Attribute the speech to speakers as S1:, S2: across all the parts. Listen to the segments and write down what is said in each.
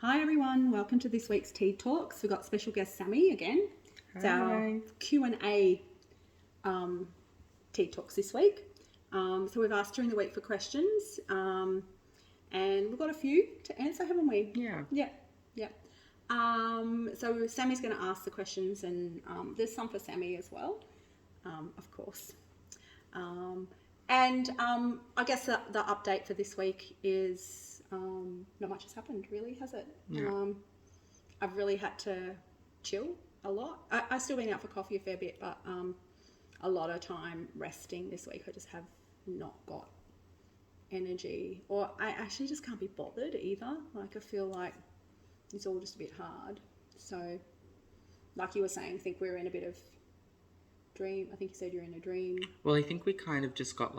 S1: Hi everyone, welcome to this week's Tea Talks. We've got special guest Sammy again. It's our Q&A Tea Talks this week. So we've asked during the week for questions and we've got a few to answer, haven't we?
S2: Yeah.
S1: So Sammy's going to ask the questions and there's some for Sammy as well, of course. I guess the update for this week is not much has happened, really, has it?
S2: Yeah.
S1: I've really had to chill a lot. I've still been out for coffee a fair bit, but a lot of time resting this week. I just have not got energy, or I actually just can't be bothered either. Like, I feel like it's all just a bit hard. So, like you were saying, I think we're in a bit of dream. I think you said you're in a dream.
S2: Well, I think we kind of just got,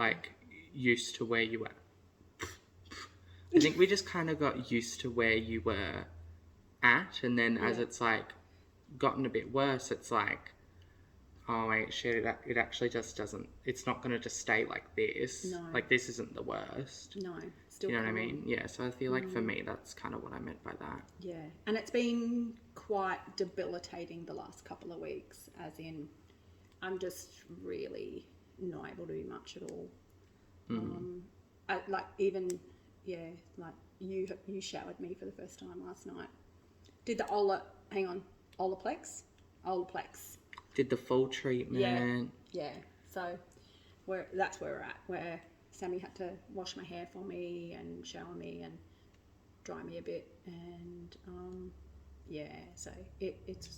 S2: used to where you were. I think we just kind of got used to where you were at, and then as it's, gotten a bit worse, it's like, oh, wait, shit, it actually just doesn't, it's not going to just stay like this.
S1: No.
S2: Like, this isn't the worst.
S1: No, still.
S2: You know what I mean? Yeah, so I feel like for me, that's kind of what I meant by that.
S1: Yeah, and it's been quite debilitating the last couple of weeks, as in I'm just really not able to do much at all. You showered me for the first time last night. Did the Olaplex?
S2: Did the full treatment.
S1: Yeah. So that's where we're at, where Sammy had to wash my hair for me and shower me and dry me a bit, and so it's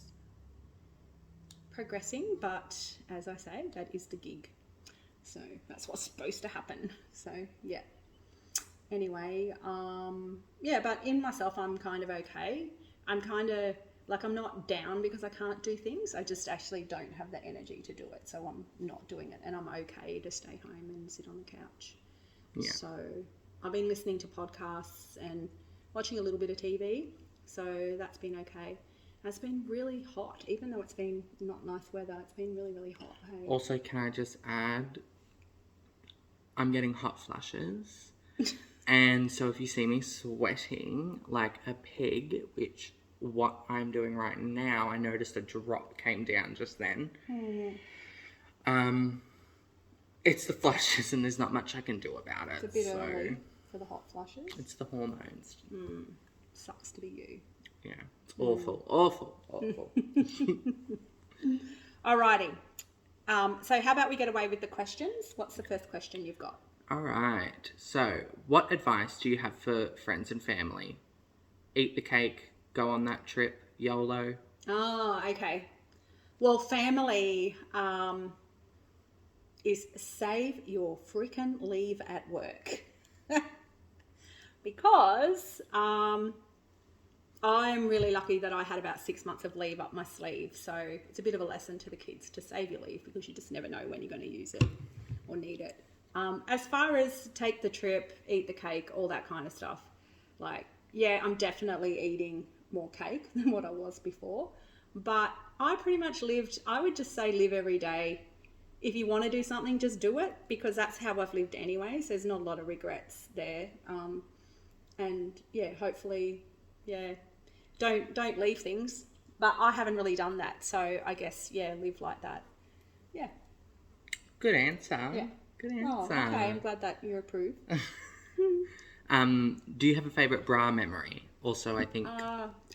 S1: progressing, but as I say, that is the gig. So that's what's supposed to happen. So yeah. Anyway, but in myself, I'm kind of okay. I'm kind of I'm not down because I can't do things. I just actually don't have the energy to do it. So I'm not doing it, and I'm okay to stay home and sit on the couch.
S2: Yeah.
S1: So I've been listening to podcasts and watching a little bit of TV. So that's been okay. And it's been really hot, even though it's been not nice weather. It's been really, really hot. Hey?
S2: Also, can I just add, I'm getting hot flashes. And so if you see me sweating like a pig, which what I'm doing right now, I noticed a drop came down just then. It's the flushes, and there's not much I can do about it.
S1: It's a bit early for the hot flushes.
S2: It's the hormones.
S1: Sucks to be you.
S2: Yeah, it's awful.
S1: Alrighty. So how about we get away with the questions? What's the first question you've got?
S2: All right. So, what advice do you have for friends and family? Eat the cake, go on that trip, YOLO.
S1: Oh, okay. Well, family is save your freaking leave at work. Because I'm really lucky that I had about 6 months of leave up my sleeve. So it's a bit of a lesson to the kids to save your leave, because you just never know when you're going to use it or need it. As far as take the trip, eat the cake, all that kind of stuff, I'm definitely eating more cake than what I was before. But I pretty much I would just say live every day. If you want to do something, just do it, because that's how I've lived anyway. So there's not a lot of regrets there. Hopefully, don't leave things. But I haven't really done that. So I guess, live like that. Yeah.
S2: Good answer.
S1: Yeah.
S2: Good answer.
S1: Oh, okay. I'm glad that you approve.
S2: Do you have a favourite bra memory? Also, I think...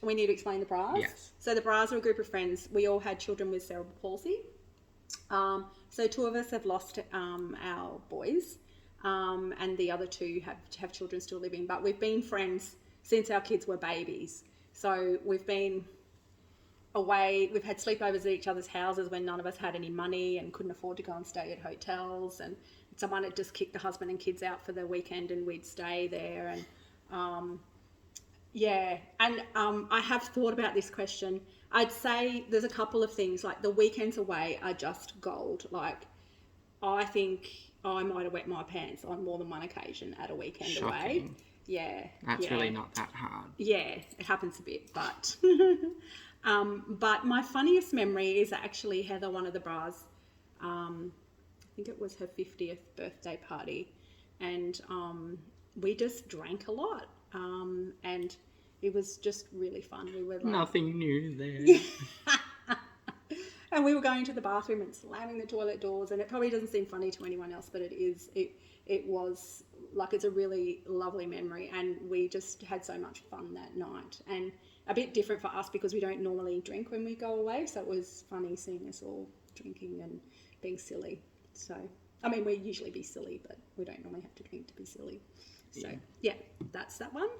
S1: we need to explain the bras.
S2: Yes.
S1: So the bras are a group of friends. We all had children with cerebral palsy. So 2 of us have lost our boys, and the other 2 have children still living. But we've been friends since our kids were babies. So we've been away. We've had sleepovers at each other's houses when none of us had any money and couldn't afford to go and stay at hotels. And someone had just kicked the husband and kids out for the weekend, and we'd stay there. And I have thought about this question. I'd say there's a couple of things, the weekends away are just gold. I think I might have wet my pants on more than one occasion at a weekend away. Yeah.
S2: That's really not that hard.
S1: Yeah, it happens a bit, but... but my funniest memory is actually Heather, one of the bras, I think it was her 50th birthday party, and we just drank a lot. And it was just really fun. We were like,
S2: Nothing new there.
S1: and we were going to the bathroom and slamming the toilet doors, and it probably doesn't seem funny to anyone else, but it was like, it's a really lovely memory, and we just had so much fun that night, and a bit different for us because we don't normally drink when we go away, so it was funny seeing us all drinking and being silly. So, I mean, we usually be silly, but we don't normally have to drink to be silly. So, yeah, that's that one.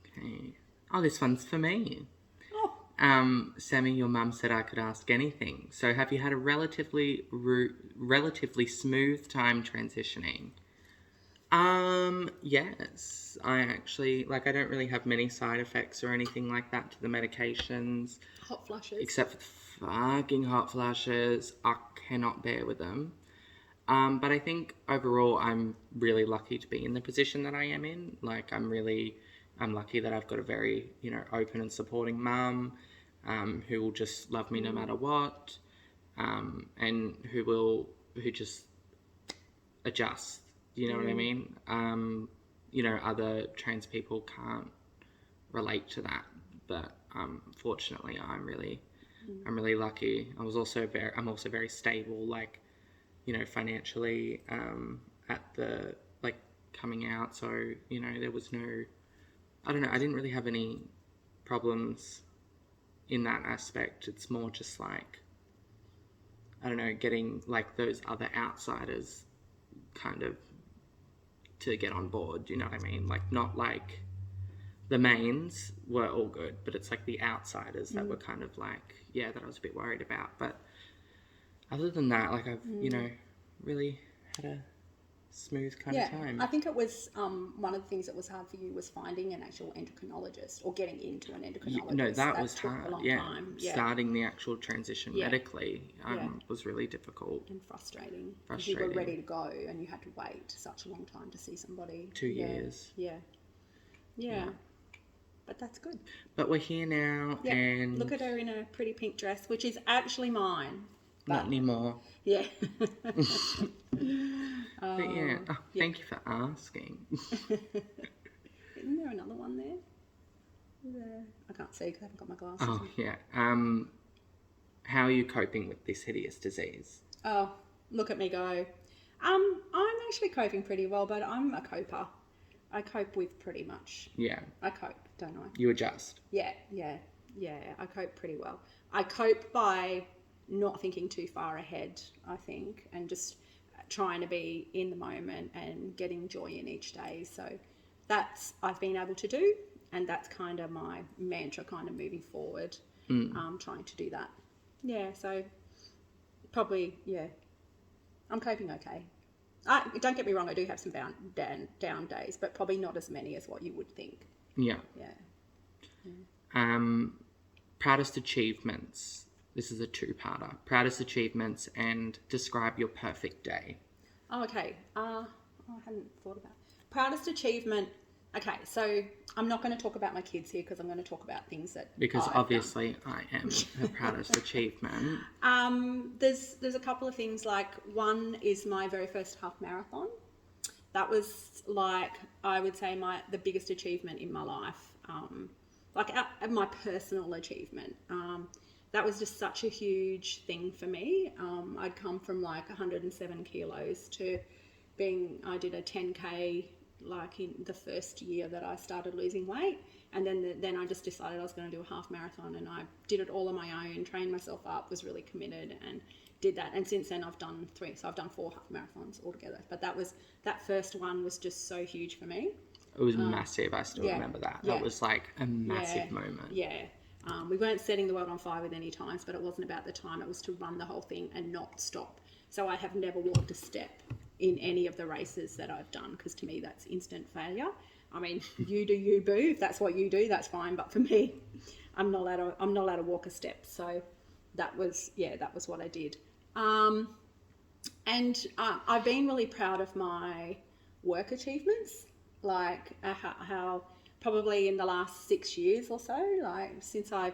S2: Okay. Oh, this one's for me.
S1: Oh.
S2: Sammy, your mum said I could ask anything. So have you had a relatively smooth time transitioning? Yes. I actually, like, I don't really have many side effects or anything like that to the medications.
S1: Hot flushes.
S2: Except for the fucking hot flushes. I cannot bear with them. But I think overall I'm really lucky to be in the position that I am in. Like, I'm lucky that I've got a very, open and supporting mum, who will just love me no matter what, and who just adjusts, you know what I mean? Other trans people can't relate to that, but fortunately I'm really lucky. I'm also very stable, like, financially, at the, like, coming out, so, there was no, I don't know, I didn't really have any problems in that aspect. It's more just like, I don't know, getting, like, those other outsiders kind of to get on board, you know what I mean? Like, not like the mains were all good, but it's like the outsiders that were kind of like, that I was a bit worried about. But other than that, like, I've, really had a smooth kind of time.
S1: I think it was one of the things that was hard for you was finding an actual endocrinologist or getting into an endocrinologist.
S2: No, that was
S1: took
S2: hard.
S1: A long time.
S2: Starting the actual transition medically was really difficult
S1: and frustrating. Because you were ready to go and you had to wait such a long time to see somebody.
S2: 2 years.
S1: Yeah. But that's good.
S2: But we're here now, and
S1: look at her in a pretty pink dress, which is actually mine.
S2: Not anymore.
S1: Yeah.
S2: But thank you for asking.
S1: Isn't there another one there? I can't see because I haven't got my glasses.
S2: Oh, yeah. How are you coping with this hideous disease?
S1: Oh, look at me go. I'm actually coping pretty well, but I'm a coper. I cope with pretty much.
S2: Yeah.
S1: I cope, don't I?
S2: You adjust.
S1: Yeah. I cope pretty well. I cope by not thinking too far ahead, I think, and just trying to be in the moment and getting joy in each day. So that's I've been able to do, and that's kind of my mantra kind of moving forward, trying to do that. Yeah, so probably, I'm coping okay. Don't get me wrong, I do have some down days, but probably not as many as what you would think.
S2: Yeah.
S1: Yeah.
S2: Proudest achievements. This is a two-parter. Proudest achievements and describe your perfect day.
S1: Oh, okay. I hadn't thought about proudest achievement. Okay, so I'm not going to talk about my kids here because I'm going to talk about things that
S2: because
S1: I've
S2: obviously done. I am the proudest achievement.
S1: There's a couple of things. Like, one is my very first half marathon. That was, like, I would say the biggest achievement in my life. My personal achievement. That was just such a huge thing for me. I'd come from like 107 kilos to I did a 10K like in the first year that I started losing weight. And then I just decided I was going to do a half marathon, and I did it all on my own, trained myself up, was really committed and did that. And since then I've done 3. So I've done 4 half marathons altogether. But that first one was just so huge for me.
S2: It was massive. I still remember that. That was like a massive moment.
S1: Yeah. We weren't setting the world on fire with any times, but it wasn't about the time. It was to run the whole thing and not stop. So I have never walked a step in any of the races that I've done, because to me that's instant failure. I mean, you do you, boo. If that's what you do, that's fine. But for me, I'm not allowed to walk a step. So that was what I did. And I've been really proud of my work achievements, like how probably in the last 6 years or so, like since I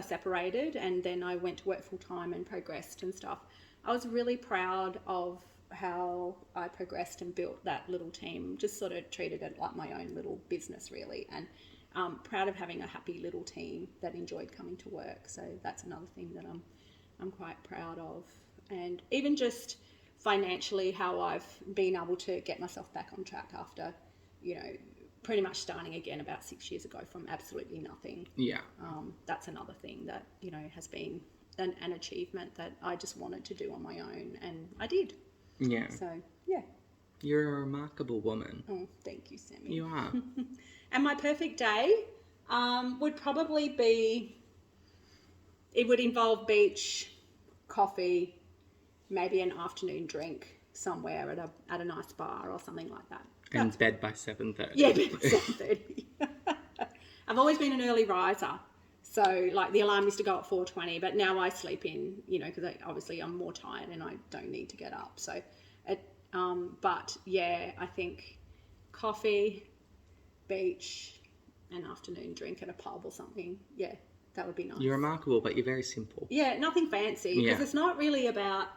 S1: separated and then I went to work full time and progressed and stuff, I was really proud of how I progressed and built that little team. Just sort of treated it like my own little business, really, proud of having a happy little team that enjoyed coming to work. So that's another thing that I'm quite proud of. And even just financially, how I've been able to get myself back on track after, you know, pretty much starting again about 6 years ago from absolutely nothing.
S2: Yeah.
S1: That's another thing that, you know, has been an achievement that I just wanted to do on my own, and I did.
S2: Yeah.
S1: So, yeah.
S2: You're a remarkable woman.
S1: Oh, thank you, Sammy.
S2: You are.
S1: And my perfect day would probably be, it would involve beach, coffee, maybe an afternoon drink somewhere at a nice bar or something like that.
S2: And bed by 7:30.
S1: Yeah, bed by 7:30. I've always been an early riser. So, like, the alarm used to go at 4:20, but now I sleep in, you know, because obviously I'm more tired and I don't need to get up. So, but yeah, I think coffee, beach, an afternoon drink at a pub or something. Yeah, that would be nice.
S2: You're remarkable, but you're very simple.
S1: Yeah, nothing fancy, because
S2: Yeah.
S1: it's not really about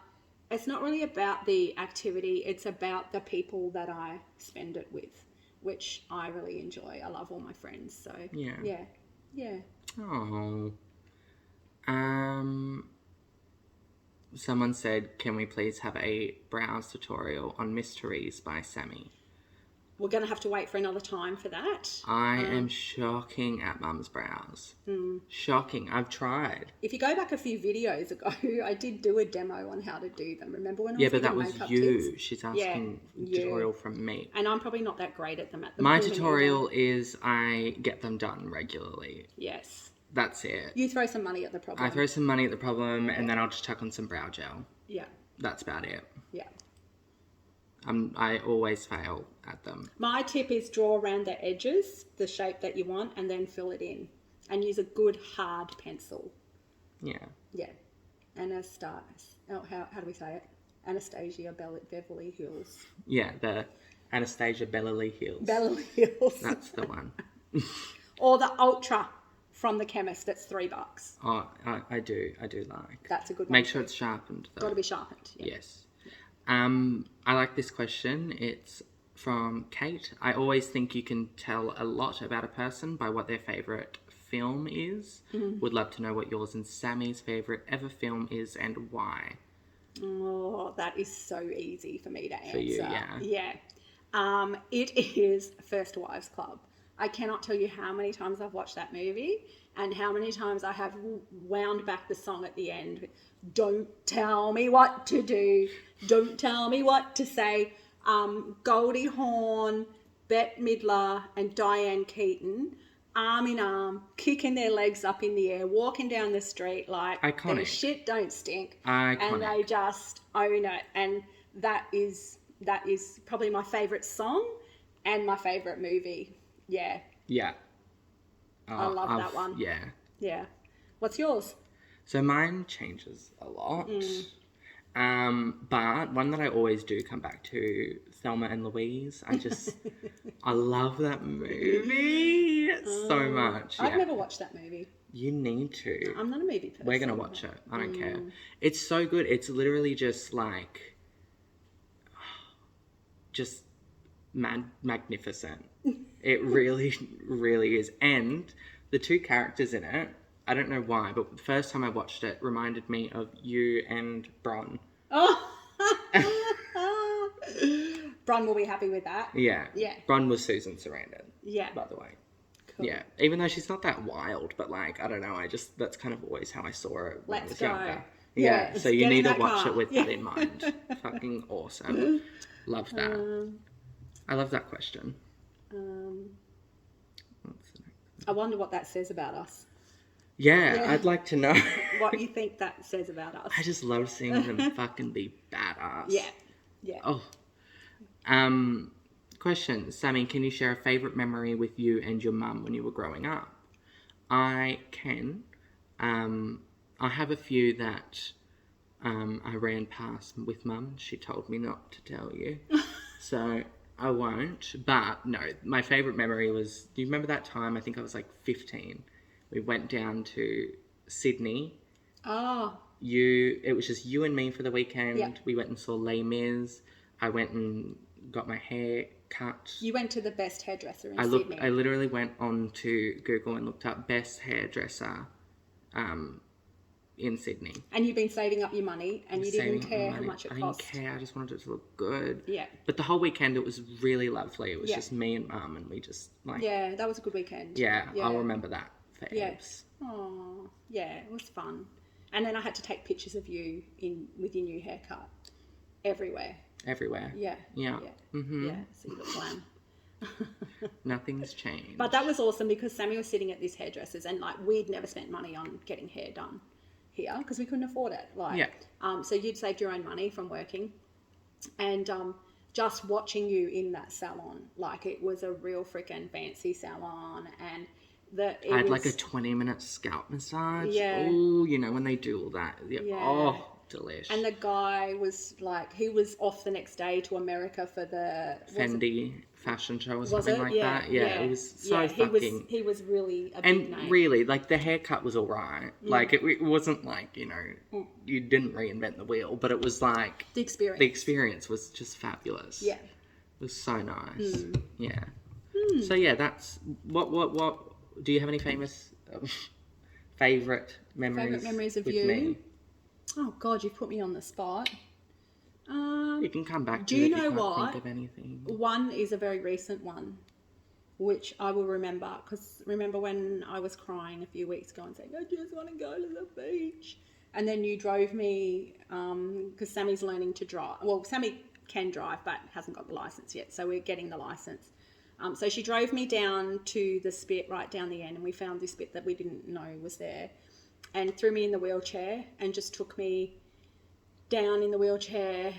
S1: the activity. It's about the people that I spend it with, which I really enjoy. I love all my friends. So yeah.
S2: Oh. Someone said, can we please have a browse tutorial on Mysteries by Sammy?
S1: We're going to have to wait for another time for that.
S2: I am shocking at Mum's brows. Shocking. I've tried.
S1: If you go back a few videos ago, I did do a demo on how to do them. Remember when I was
S2: Yeah, but that
S1: giving
S2: was
S1: makeup
S2: you.
S1: tips?
S2: She's asking tutorial from me.
S1: And I'm probably not that great at them at the
S2: My
S1: moment.
S2: tutorial is I get them done regularly.
S1: Yes.
S2: That's it.
S1: You throw some money at the problem.
S2: I throw some money at the problem and then I'll just chuck on some brow gel.
S1: Yeah.
S2: That's about it.
S1: Yeah.
S2: I always fail at them.
S1: My tip is draw around the edges, the shape that you want, and then fill it in. And use a good hard pencil.
S2: Yeah.
S1: Yeah. How do we say it? Anastasia Beverly Hills.
S2: Yeah, the Anastasia Beverly Hills.
S1: Beverly Hills.
S2: That's the one.
S1: Or the Ultra from the chemist. That's $3.
S2: Oh, I do like.
S1: That's a good one.
S2: Make sure it's sharpened though.
S1: Got to be sharpened. Yeah.
S2: Yes. I like this question. It's from Kate. I always think you can tell a lot about a person by what their favourite film is. Would love to know what yours and Sammy's favourite ever film is and why.
S1: Oh, that is so easy for me to answer.
S2: For you, yeah.
S1: Yeah. It is First Wives Club. I cannot tell you how many times I've watched that movie and how many times I have wound back the song at the end. Don't tell me what to do. Don't tell me what to say. Goldie Hawn, Bette Midler and Diane Keaton, arm in arm, kicking their legs up in the air, walking down the street like
S2: Iconic.
S1: their shit don't stink.
S2: Iconic.
S1: And they just own it. And that is probably my favourite song and my favourite movie. Yeah.
S2: Yeah.
S1: I love that one.
S2: Yeah.
S1: Yeah. What's yours?
S2: So mine changes a lot. But one that I always do come back to, Thelma and Louise. I love that movie so much.
S1: I've
S2: Yeah.
S1: never watched that movie.
S2: You need to.
S1: I'm not a movie person.
S2: We're going to watch it. I don't care. It's so good. It's literally just like, just magnificent. It really, really is. And the two characters in it, I don't know why, but the first time I watched it reminded me of you and Bron.
S1: Oh. Bron will be happy with that.
S2: Yeah.
S1: Yeah.
S2: Bron was Susan Sarandon.
S1: Yeah.
S2: By the way.
S1: Cool.
S2: Yeah. Even though she's not that wild, but like, I don't know, that's kind of always how I saw her when I was younger. Yeah.
S1: Yeah,
S2: So you
S1: get in
S2: need to
S1: that
S2: watch
S1: car.
S2: it with that in mind. Fucking awesome. Love that. I love that question. What's the next?
S1: I wonder what that says about us.
S2: Yeah, I'd like to know.
S1: What you think that says about us.
S2: I just love seeing them fucking be badass.
S1: Yeah. Yeah.
S2: Oh. Question. Sammy, can you share a favourite memory with you and your mum when you were growing up? I can. I have a few that I ran past with mum. She told me not to tell you. So I won't. But no, my favourite memory was, do you remember that time? I think I was like 15. We went down to Sydney.
S1: Oh.
S2: It was just you and me for the weekend.
S1: Yeah.
S2: We went and saw Les Mis. I went and got my hair cut.
S1: You went to the best hairdresser in
S2: I
S1: Sydney.
S2: I literally went on to Google and looked up best hairdresser in Sydney.
S1: And you've been saving up your money, and you didn't
S2: Saving
S1: care
S2: money.
S1: how much it
S2: I
S1: cost.
S2: didn't care. I just wanted it to look good.
S1: Yeah.
S2: But the whole weekend, it was really lovely. It was
S1: Yeah.
S2: just me and Mum, and we just like...
S1: Yeah, that was a good weekend.
S2: Yeah, I'll remember that for
S1: Yeah.
S2: Faves.
S1: Oh, yeah, it was fun. And then I had to take pictures of you with your new haircut everywhere.
S2: Everywhere.
S1: Yeah.
S2: Yeah.
S1: Yeah.
S2: Mm-hmm.
S1: Yeah. So you look glam.
S2: Nothing's changed.
S1: But that was awesome because Sammy was sitting at this hairdresser's, and like we'd never spent money on getting hair done here because we couldn't afford it. Like,
S2: yeah.
S1: So you'd saved your own money from working, and just watching you in that salon, like it was a real freaking fancy salon, and
S2: I had like a 20-minute scalp massage.
S1: Yeah.
S2: Oh, you know, when they do all that. Yeah.
S1: Yeah.
S2: Oh, delish.
S1: And the guy was like, he was off the next day to America for the
S2: Fendi fashion show or
S1: was
S2: something
S1: it?
S2: like
S1: Yeah,
S2: that. Yeah, it was so fucking...
S1: He was really a big
S2: And
S1: name.
S2: really, like, the haircut was all right. Like, it wasn't like, you know, you didn't reinvent the wheel, but it was like...
S1: The experience.
S2: The experience was just fabulous.
S1: Yeah.
S2: It was so nice. Yeah. So, yeah, that's... What... Do you have any famous... favourite memories
S1: of
S2: with
S1: you?
S2: me?
S1: Oh, God, you've put me on the spot.
S2: You can come back to
S1: do
S2: it
S1: you
S2: if
S1: know
S2: you can't
S1: what?
S2: think of anything.
S1: One is a very recent one, which I will remember, because remember when I was crying a few weeks ago and saying, I just want to go to the beach. And then you drove me, because Sammy's learning to drive. Well, Sammy can drive, but hasn't got the license yet, so we're getting the license. So she drove me down to the spit right down the end, and we found this bit that we didn't know was there, and threw me in the wheelchair and just took me down in the wheelchair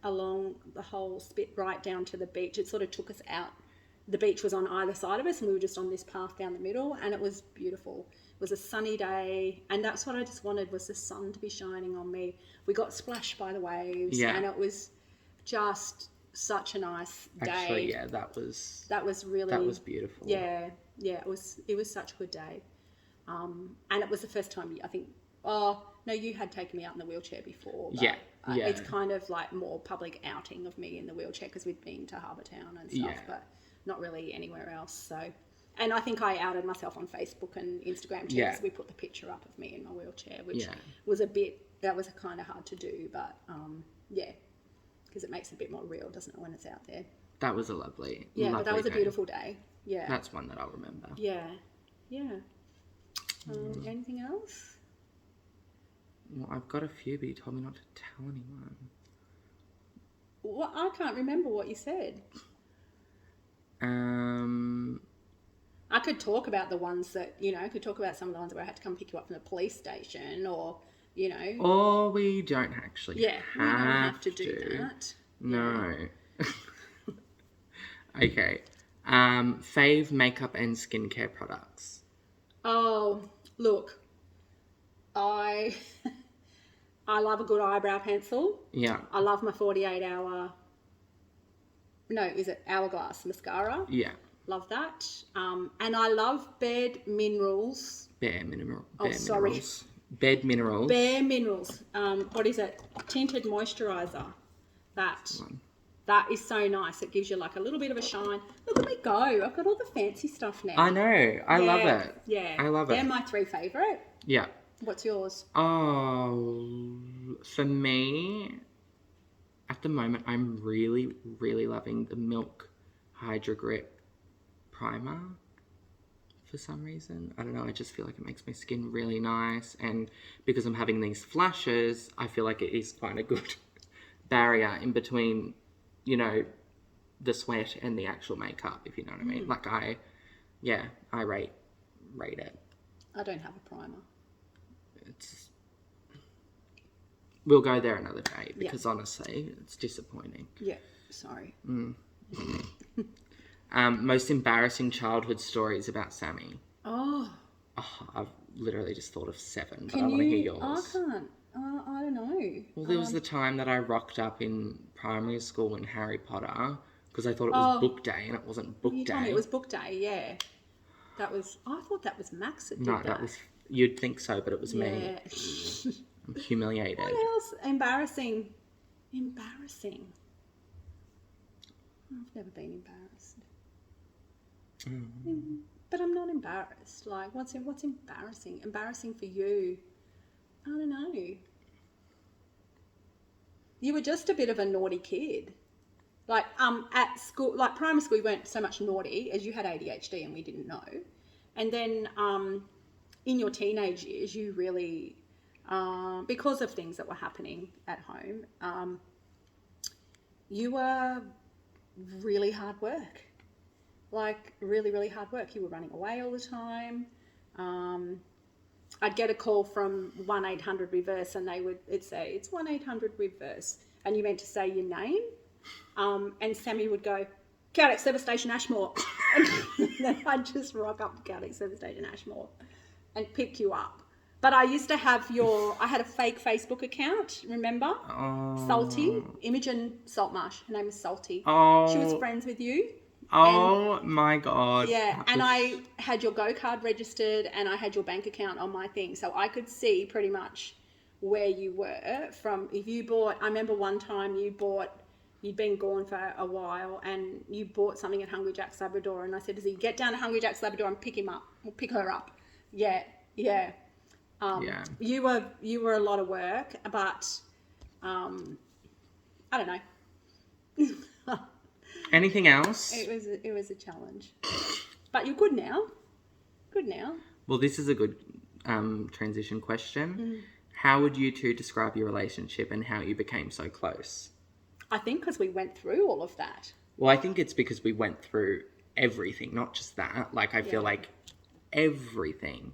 S1: along the whole spit right down to the beach. It sort of took us out. The beach was on either side of us, and we were just on this path down the middle, and it was beautiful. It was a sunny day, and that's what I just wanted, was the sun to be shining on me. We got splashed by the waves, and it was just such a nice day.
S2: Actually, yeah, that was beautiful.
S1: Yeah, it was such a good day. And it was the first time, I think, oh, no, you had taken me out in the wheelchair before. But,
S2: yeah.
S1: It's kind of like more public outing of me in the wheelchair, because we'd been to Harbour Town and stuff, but not really anywhere else. So, and I think I outed myself on Facebook and Instagram too, because we put the picture up of me in my wheelchair, which was that was kind of hard to do, but because it makes it a bit more real, doesn't it, when it's out there.
S2: That was a lovely
S1: but that was
S2: day.
S1: a beautiful day. Yeah.
S2: That's one that I'll remember.
S1: Yeah. Anything else?
S2: Well, I've got a few, but you told me not to tell anyone.
S1: Well, I can't remember what you said. I could talk about the ones that, I could talk about some of the ones where I had to come pick you up from the police station, or,
S2: Or we don't actually
S1: we don't have to do that.
S2: No. Okay. Fave makeup and skincare products.
S1: Oh, look. I love a good eyebrow pencil.
S2: Yeah.
S1: I love my 48-hour... No, is it Hourglass mascara?
S2: Yeah.
S1: Love that. And I love Bare Minerals.
S2: Bare Minerals.
S1: Bare Minerals. What is it? Tinted moisturizer. That is so nice. It gives you like a little bit of a shine. Look at me go. I've got all the fancy stuff now.
S2: I know. I love it.
S1: Yeah.
S2: I love it.
S1: They're my 3 favourite.
S2: Yeah.
S1: What's yours?
S2: Oh, for me, at the moment, I'm really, really loving the Milk Hydro Grip Primer for some reason. I don't know, I just feel like it makes my skin really nice, and because I'm having these flashes, I feel like it is quite a good barrier in between, the sweat and the actual makeup, if you know what I mean. Like I rate it.
S1: I don't have a primer.
S2: We'll go there another day, because honestly, it's disappointing.
S1: Yeah, sorry.
S2: Most embarrassing childhood stories about Sammy.
S1: Oh,
S2: I've literally just thought of 7, but I want to hear yours.
S1: I can't. I don't know.
S2: Well, there was the time that I rocked up in primary school in Harry Potter because I thought it was book day, and it wasn't book day.
S1: You told me it was book day, yeah. I thought that was Max that did that.
S2: No, that was... You'd think so, but it was me.
S1: Yeah.
S2: I'm humiliated.
S1: What else? Embarrassing. I've never been embarrassed.
S2: Mm.
S1: But I'm not embarrassed. Like, what's embarrassing? Embarrassing for you? I don't know. You were just a bit of a naughty kid. Like, at school, like primary school, you weren't so much naughty as you had ADHD and we didn't know. And then in your teenage years, you really, because of things that were happening at home, you were really hard work. Like, really, really hard work. You were running away all the time. I'd get a call from 1-800-REVERSE and it'd say, it's 1-800-REVERSE. And you meant to say your name. And Sammy would go, Caldex Service Station Ashmore. And then I'd just rock up to Caldex Service Station Ashmore and pick you up. But I used to have I had a fake Facebook account, remember?
S2: Oh.
S1: Salty, Imogen Saltmarsh. Her name is Salty.
S2: Oh.
S1: She was friends with you.
S2: Oh my God.
S1: Yeah, and I had your Go card registered and I had your bank account on my thing. So I could see pretty much where you were from. If you bought, I remember one time you'd been gone for a while and you bought something at Hungry Jack's Labrador and I said, does he get down to Hungry Jack's Labrador and pick him up? Or pick her up? Yeah.
S2: Yeah.
S1: You were a lot of work, but I don't know.
S2: Anything else?
S1: It was a challenge, but you're good now. Good now.
S2: Well, this is a good transition question. How would you two describe your relationship and how you became so close?
S1: I think because we went through all of that.
S2: Well, I think it's because we went through everything, not just that. Like, I feel like everything.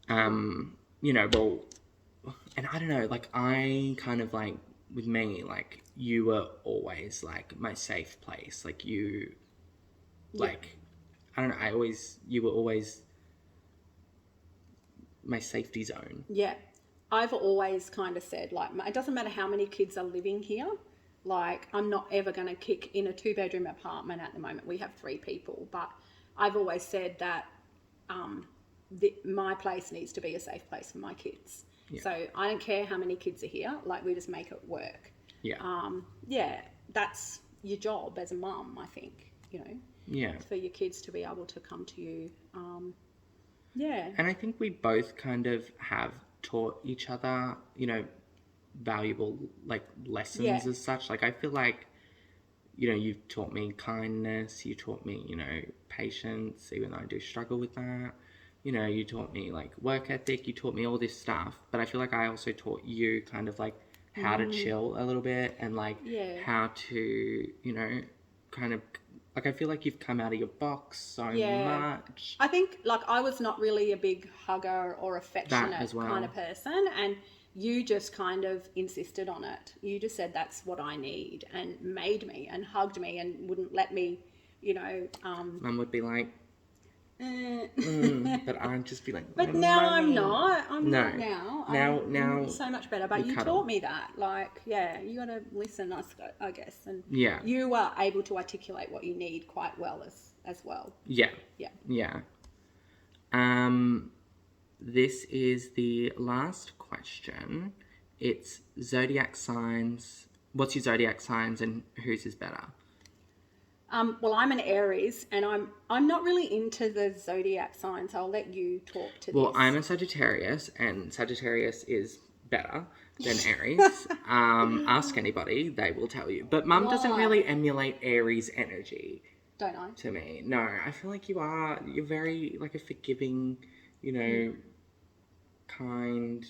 S2: You know, well, and I don't know, like, I kind of like, with me, like, you were always like my safe place. Like, you, like, I don't know, you were always my safety zone.
S1: Yeah. I've always kind of said, like, it doesn't matter how many kids are living here. Like, I'm not ever going to kick in a 2-bedroom apartment at the moment. We have 3 people, but I've always said that my place needs to be a safe place for my kids. Yeah. So I don't care how many kids are here. Like, we just make it work.
S2: Yeah.
S1: Yeah, that's your job as a mum, I think, you know.
S2: Yeah.
S1: For your kids to be able to come to you. Yeah.
S2: And I think we both kind of have taught each other, you know, valuable, like, lessons as such. Like, I feel like, you know, you've taught me kindness, you taught me, you know, patience, even though I do struggle with that. You know, you taught me, like, work ethic, you taught me all this stuff. But I feel like I also taught you kind of, like, how to chill a little bit and, like, how to, you know, kind of, like, I feel like you've come out of your box so much.
S1: I think, like, I was not really a big hugger or affectionate kind of person, and you just kind of insisted on it. You just said, that's what I need, and made me and hugged me and wouldn't let me, you know.
S2: Mum would be like, but I'd just be like,
S1: but now I'm not. I'm not
S2: now.
S1: Now
S2: Now
S1: so much better. But you taught me that. Like, yeah, you got to listen, I guess. And you were able to articulate what you need quite well as well.
S2: Yeah. This is the last question. It's Zodiac Signs. What's your Zodiac Signs and whose is better?
S1: Well, I'm an Aries, and I'm not really into the zodiac signs. I'll let you talk to this.
S2: Well, I'm a Sagittarius, and Sagittarius is better than Aries. Ask anybody, they will tell you. But Mum doesn't really emulate Aries energy.
S1: Don't I?
S2: To me. No, I feel like you are. You're very, like, a forgiving, you know, kind,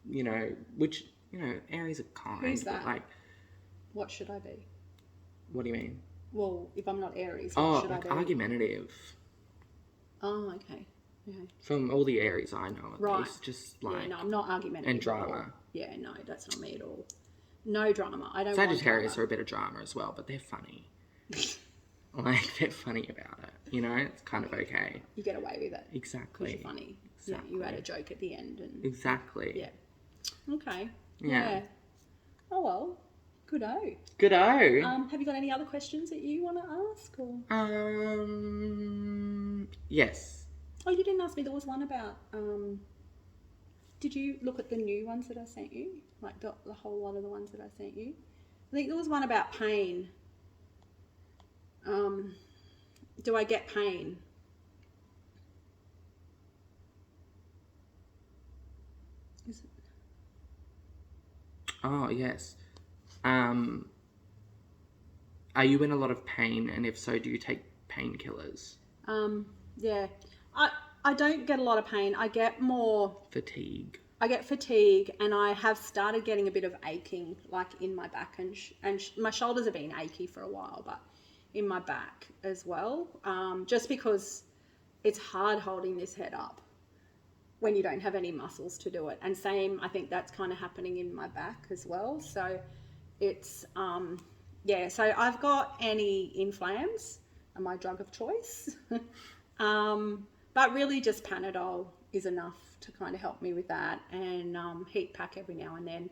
S2: you know, which, you know, Aries are kind.
S1: Who's that?
S2: But, like,
S1: what should I be?
S2: What do you mean?
S1: Well, if I'm not Aries, what should I be?
S2: Argumentative.
S1: Oh, okay.
S2: From all the Aries I know, at least, just like...
S1: Yeah, no, I'm not argumentative.
S2: And drama.
S1: Yeah, no, that's not me at all. No drama. I don't
S2: Sagittarius are a bit of drama as well, but they're funny. Like, they're funny about it. You know, it's kind of okay.
S1: You get away with it.
S2: Exactly.
S1: Because you're funny. Exactly. Yeah, you add a joke at the end. And
S2: exactly.
S1: Yeah. Okay.
S2: Yeah.
S1: Oh, well. Good-o.
S2: Good-o.
S1: Have you got any other questions that you want to ask? Or?
S2: Yes.
S1: Oh, you didn't ask me. There was one about, did you look at the new ones that I sent you? Like the whole lot of the ones that I sent you? I think there was one about pain. Do I get pain? Is it?
S2: Oh, yes. Are you in a lot of pain? And if so, do you take painkillers?
S1: Yeah. I don't get a lot of pain. I get more...
S2: Fatigue.
S1: I get fatigue, and I have started getting a bit of aching, like in my back, and my shoulders have been achy for a while, but in my back as well, just because it's hard holding this head up when you don't have any muscles to do it. And same, I think that's kind of happening in my back as well. So it's, yeah, so I've got anti-inflams, my drug of choice. But really just Panadol is enough to kind of help me with that, and heat pack every now and then.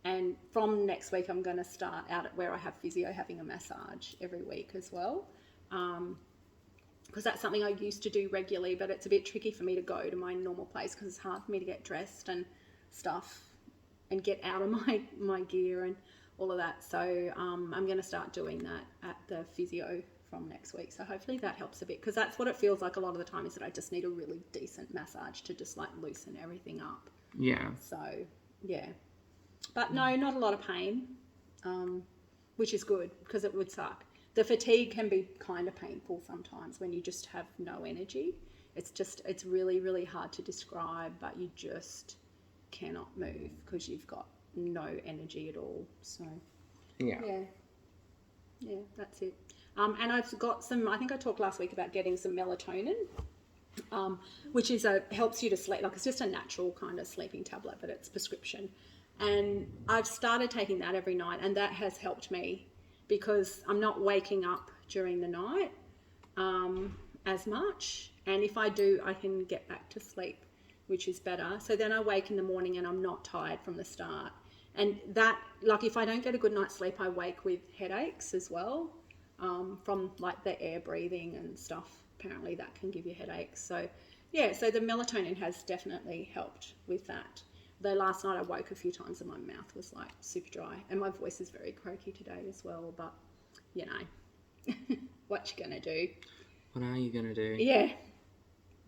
S1: And from next week, I'm going to start out at where I have physio, having a massage every week as well. Because that's something I used to do regularly, but it's a bit tricky for me to go to my normal place because it's hard for me to get dressed and stuff and get out of my gear and all of that. So I'm going to start doing that at the physio from next week. So hopefully that helps a bit, because that's what it feels like a lot of the time, is that I just need a really decent massage to just like loosen everything up.
S2: Yeah.
S1: So yeah, but no, not a lot of pain, which is good, because it would suck. The fatigue can be kind of painful sometimes when you just have no energy. It's really, really hard to describe, but you just cannot move because you've got no energy at all. So
S2: Yeah.
S1: Yeah, that's it. And I've got some, I think I talked last week about getting some melatonin, which is helps you to sleep. Like, it's just a natural kind of sleeping tablet, but it's prescription. And I've started taking that every night, and that has helped me because I'm not waking up during the night as much. And if I do, I can get back to sleep, which is better. So then I wake in the morning and I'm not tired from the start. And that, like, if I don't get a good night's sleep, I wake with headaches as well, from like the air breathing and stuff. Apparently that can give you headaches. So yeah, so the melatonin has definitely helped with that. Though last night I woke a few times and my mouth was like super dry, and my voice is very croaky today as well, but you know, what you gonna do?
S2: What are you gonna do?
S1: Yeah,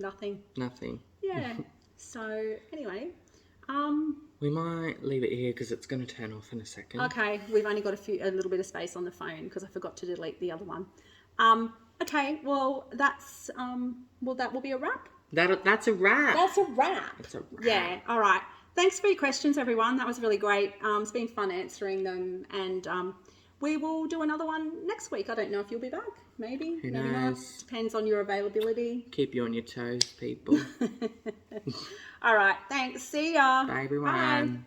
S1: nothing.
S2: Nothing.
S1: Yeah. So anyway,
S2: we might leave it here because it's going to turn off in a second.
S1: okay, we've only got a little bit of space on the phone because I forgot to delete the other one. Okay, well that's that will be a wrap.
S2: That's a wrap.
S1: That's a wrap.
S2: That's a wrap.
S1: Yeah. All right. Thanks for your questions, everyone. That was really great. It's been fun answering them, and we will do another one next week. I don't know if you'll be back. Maybe.
S2: Who
S1: maybe
S2: knows?
S1: not. Depends on your availability.
S2: Keep you on your toes, people.
S1: All right. Thanks. See ya.
S2: Bye, everyone.
S1: Bye.